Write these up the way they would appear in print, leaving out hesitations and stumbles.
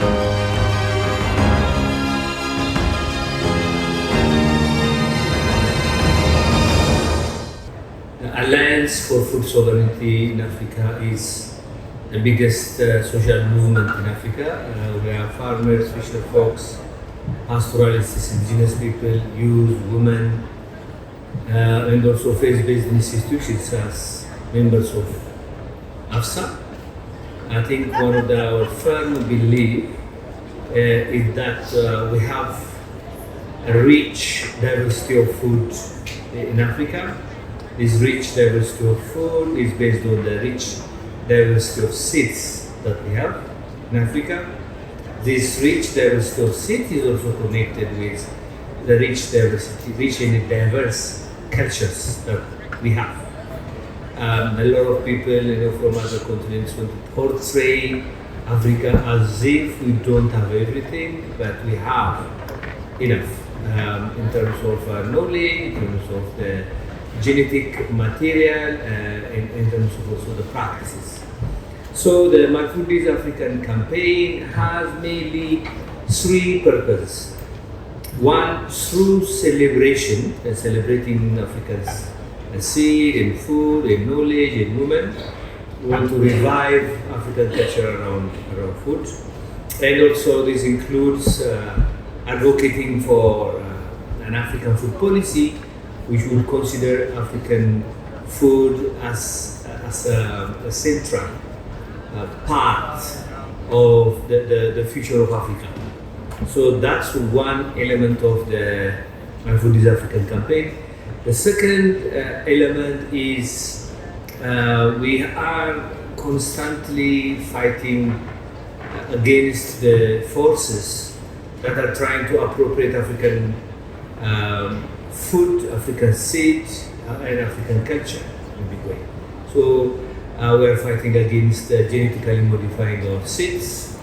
The Alliance for Food Sovereignty in Africa is the biggest social movement in Africa. We have farmers, fisher folks, pastoralists, indigenous people, youth, women, and also faith-based institutions as members of AFSA. I think one of our firm belief is that we have a rich diversity of food in Africa. This rich diversity of food is based on the rich diversity of seeds that we have in Africa. This rich diversity of seeds is also connected with the rich and diverse cultures that we have. A lot of people from other continents want to portray Africa as if we don't have everything, but we have enough in terms of knowledge, in terms of the genetic material, in terms of also the practices. So the My Food is African campaign has mainly three purposes. One, through celebration, celebrating Africa's seed and food and knowledge and movement. We want to revive African culture around food. And also this includes advocating for an African food policy which would consider African food as a central part of the future of Africa. So that's one element of the My Food is African campaign. The second element is we are constantly fighting against the forces that are trying to appropriate African food, African seed, and African culture in a big way. So we are fighting against genetically modifying our seeds.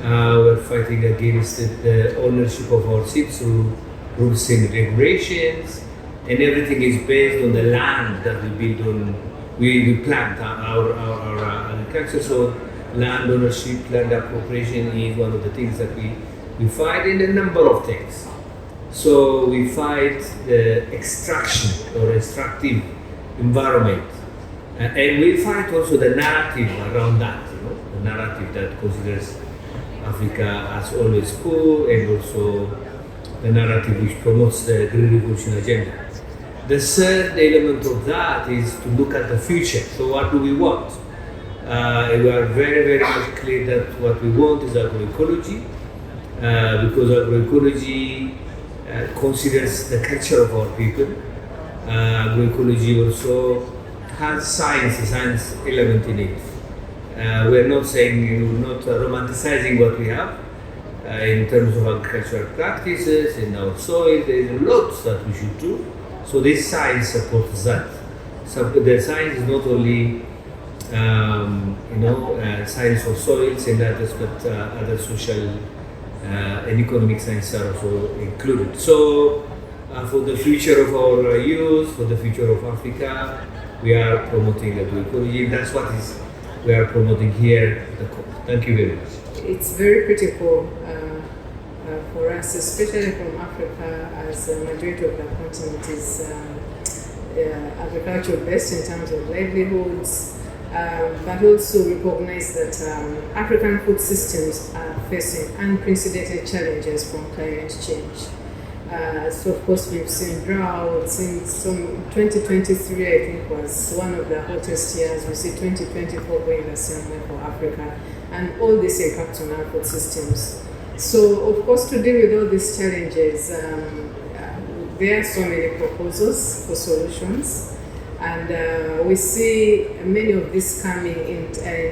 We're fighting against the ownership of our seeds through rules and regulations, and everything is based on the land that we build on. We plant our agriculture, so land ownership, land appropriation is one of the things that we fight in a number of things. So we fight the extraction or extractive environment, and we fight also the narrative around that. The narrative that considers Africa as always poor, and also the narrative which promotes the Green Revolution agenda. The third element of that is to look at the future. So what do we want? We are very, very much clear that what we want is agroecology, because agroecology considers the culture of our people. Agroecology also has science element in it. We're not saying, not romanticizing what we have in terms of agricultural practices in our soil. There is lots that we should do. So this science supports that. So the science is not only science for soils and others, but other social and economic science are also included. So for the future of our youth, for the future of Africa, we are promoting agroecology. That's what we are promoting here at the COP. Thank you very much. It's very critical for us, especially from Africa, as the majority of the continent is agriculture based in terms of livelihoods, but also recognize that African food systems are facing unprecedented challenges from climate change. So of course we've seen droughts. In 2023 I think was one of the hottest years. We see 2024 going the same way for Africa, and all this impacts on our food systems. So of course to deal with all these challenges, there are so many proposals for solutions, and we see many of these coming in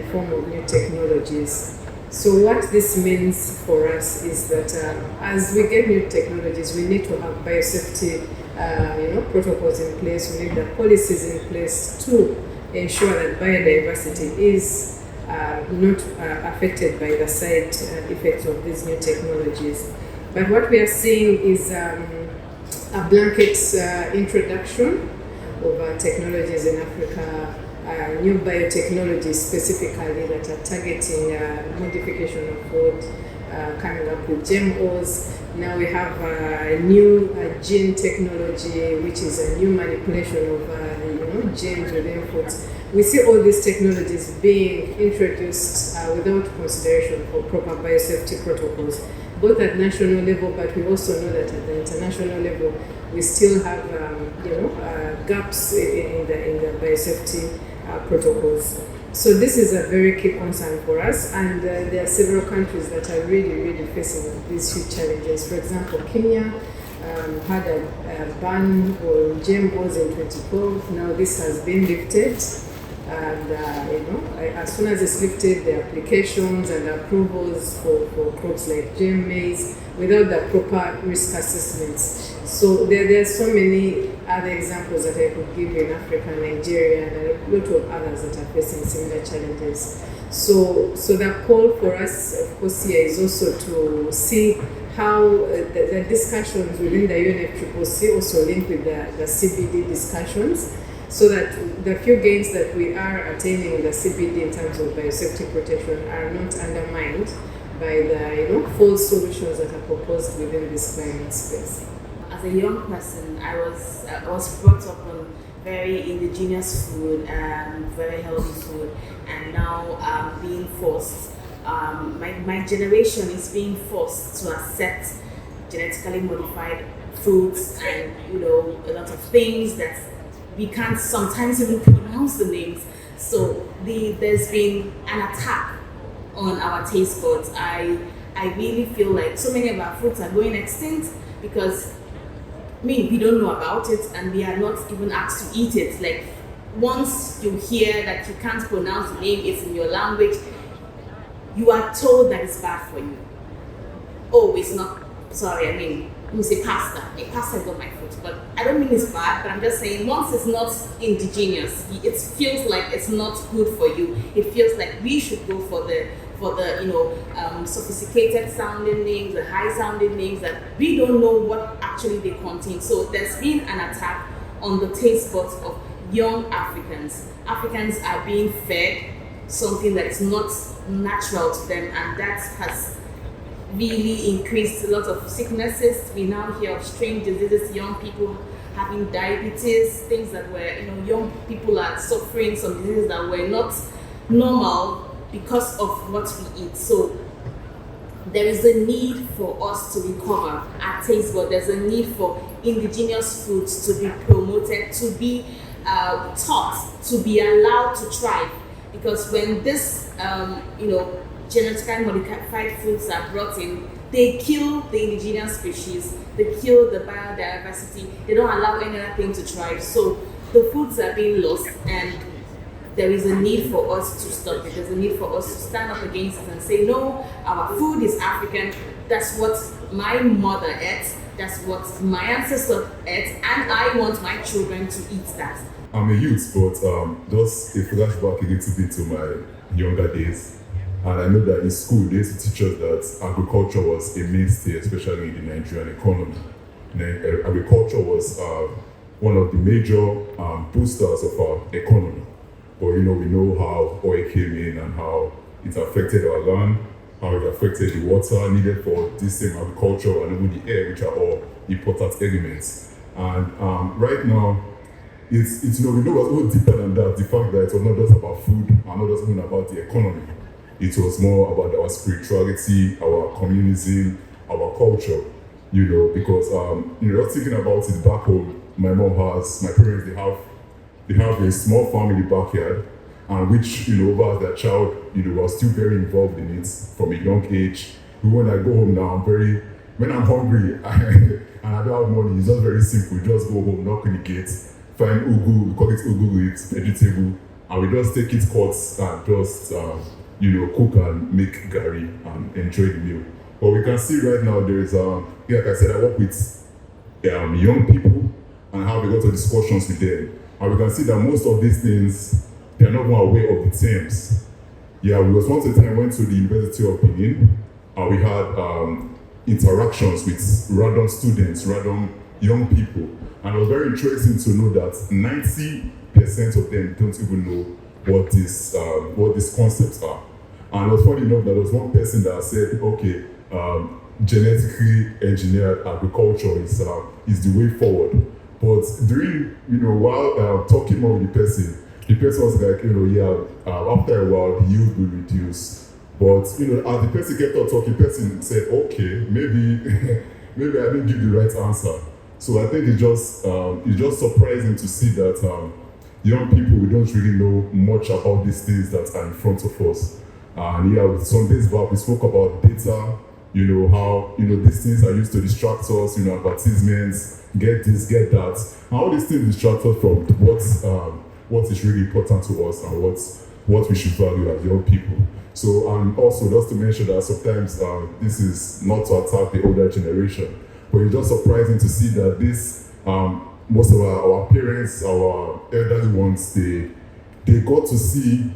form of new technologies. So what this means for us is that as we get new technologies, we need to have biosafety protocols in place. We need the policies in place to ensure that biodiversity is not affected by the side effects of these new technologies. But what we are seeing is a blanket introduction of technologies in Africa, new biotechnologies specifically that are targeting modification of food, coming up with GMOs. Now we have a new gene technology, which is a new manipulation of genes within foods. We see all these technologies being introduced without consideration for proper biosafety protocols, both at national level, but we also know that at the international level, we still have gaps in the biosafety protocols. So this is a very key concern for us, and there are several countries that are really facing these huge challenges. For example, Kenya had a ban on GMOs in 2012. Now this has been lifted, and as soon as it's lifted, the applications and approvals for crops like GM maize without the proper risk assessments. So there are so many other examples that I could give you in Africa, Nigeria, and a lot of others that are facing similar challenges. So the call for us, of course, here is also to see how the discussions within the UNFCCC also link with the CBD discussions, so that the few gains that we are attaining in the CBD in terms of biosafety protection are not undermined by the false solutions that are proposed within this climate space. As a young person, I was brought up on very indigenous food and very healthy food, and now I'm being forced. My generation is being forced to accept genetically modified foods and a lot of things that we can't sometimes even pronounce the names. So there's been an attack on our taste buds. I really feel like so many of our foods are going extinct because we don't know about it, and we are not even asked to eat it. Like, once you hear that you can't pronounce the name, it's in your language, you are told that it's bad for you. Oh, it's not, sorry, we say pasta. Pasta is not my food, but I don't mean it's bad, but I'm just saying once it's not indigenous, it feels like it's not good for you. It feels like we should go for the sophisticated sounding names, the high sounding names that we don't know what actually they contain. So there's been an attack on the taste buds of young Africans. Africans are being fed something that is not natural to them, and that has really increased a lot of sicknesses. We now hear of strange diseases, young people having diabetes, things that were, young people are suffering some diseases that were not normal because of what we eat. So there is a need for us to recover our taste bud. There's a need for indigenous foods to be promoted, to be taught, to be allowed to thrive. Because when this, genetically modified foods are brought in, they kill the indigenous species, they kill the biodiversity, they don't allow any other thing to thrive. So the foods are being lost, and there is a need for us to stop it. There's a need for us to stand up against it and say, no, our food is African. That's what my mother ate. That's what my ancestors ate, and I want my children to eat that. I'm a youth, but just a flashback a little bit to my younger days. And I know that in school, they used to teach us that agriculture was a mainstay, especially in the Nigerian economy. Agriculture was one of the major boosters of our economy. But we know how oil came in and how it affected our land, how it affected the water needed for this same agriculture, and even the air, which are all important elements. And right now, it's we know it was all deeper than that. The fact that it was not just about food and not just even about the economy. It was more about our spirituality, our communism, our culture, because just thinking about it back home, my parents, they have a small farm in the backyard, and which, over as their child, was still very involved in it from a young age. When I go home now, when I'm hungry and I don't have money, it's just very simple. Just go home, knock on the gate, find ugu, we call it ugu with vegetable, and we just take it cuts and just cook and make gari and enjoy the meal. But we can see right now there is like I said, I work with young people and have a lot of discussions with them. And we can see that most of these things, they are not even aware of the terms. Yeah, we was once a time went to the University of Benin, and we had interactions with random students, random young people. And it was very interesting to know that 90% of them don't even know what these concepts are. And it was funny enough that there was one person that said, okay, genetically engineered agriculture is the way forward. But during, while talking more with the person was like, after a while, the yield will reduce. But, as the person kept on talking, the person said, okay, maybe maybe I didn't give the right answer. So I think it's just surprising to see that young people, we don't really know much about these things that are in front of us. And with some days back, we spoke about data, how, these things are used to distract us, advertisements, get this, get that. And all these things distract us from what is really important to us and what we should value as young people. So, and also just to mention that sometimes this is not to attack the older generation, but it's just surprising to see that this, most of our parents, our elderly ones, they got to see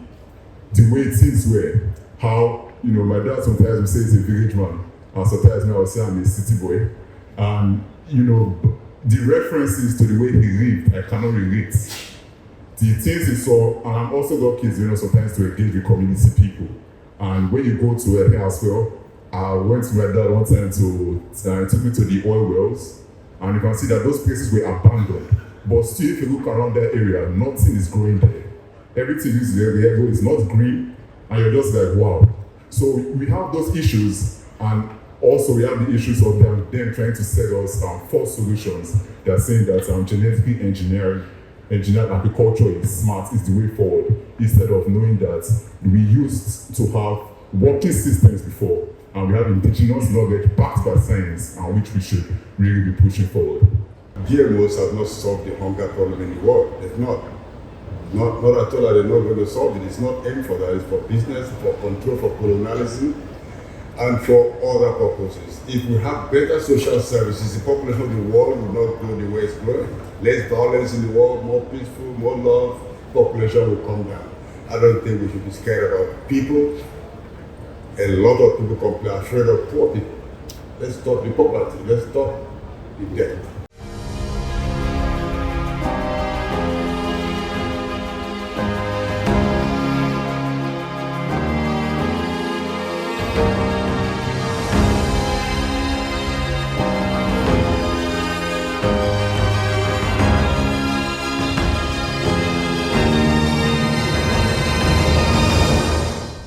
the way things were. How, my dad sometimes will say he's a village man, and sometimes I will say I'm a city boy. And, the references to the way he lived, I cannot relate. The things he saw, and I'm also got kids, sometimes to engage with community people. And when you go to here as well, I went to my dad one time he took me to the oil wells, and you can see that those places were abandoned. But still, if you look around that area, nothing is growing there. Everything is there, the area is not green, and you're just like, wow. So we have those issues, and also we have the issues of them trying to sell us false solutions. They're saying that genetically engineered agriculture is smart, is the way forward, instead of knowing that we used to have working systems before, and we have indigenous knowledge backed by science, and which we should really be pushing forward. GMOs have not solved the hunger problem in the world. They've not. Not at all that they're not going to solve it. It's not aimed for that. It's for business, for control, for colonialism, and for other purposes. If we have better social services, the population of the world will not grow the way it's growing. Less violence in the world, more peaceful, more love, population will come down. I don't think we should be scared about people. A lot of people are afraid of poor people. Let's stop the poverty. Let's stop the debt.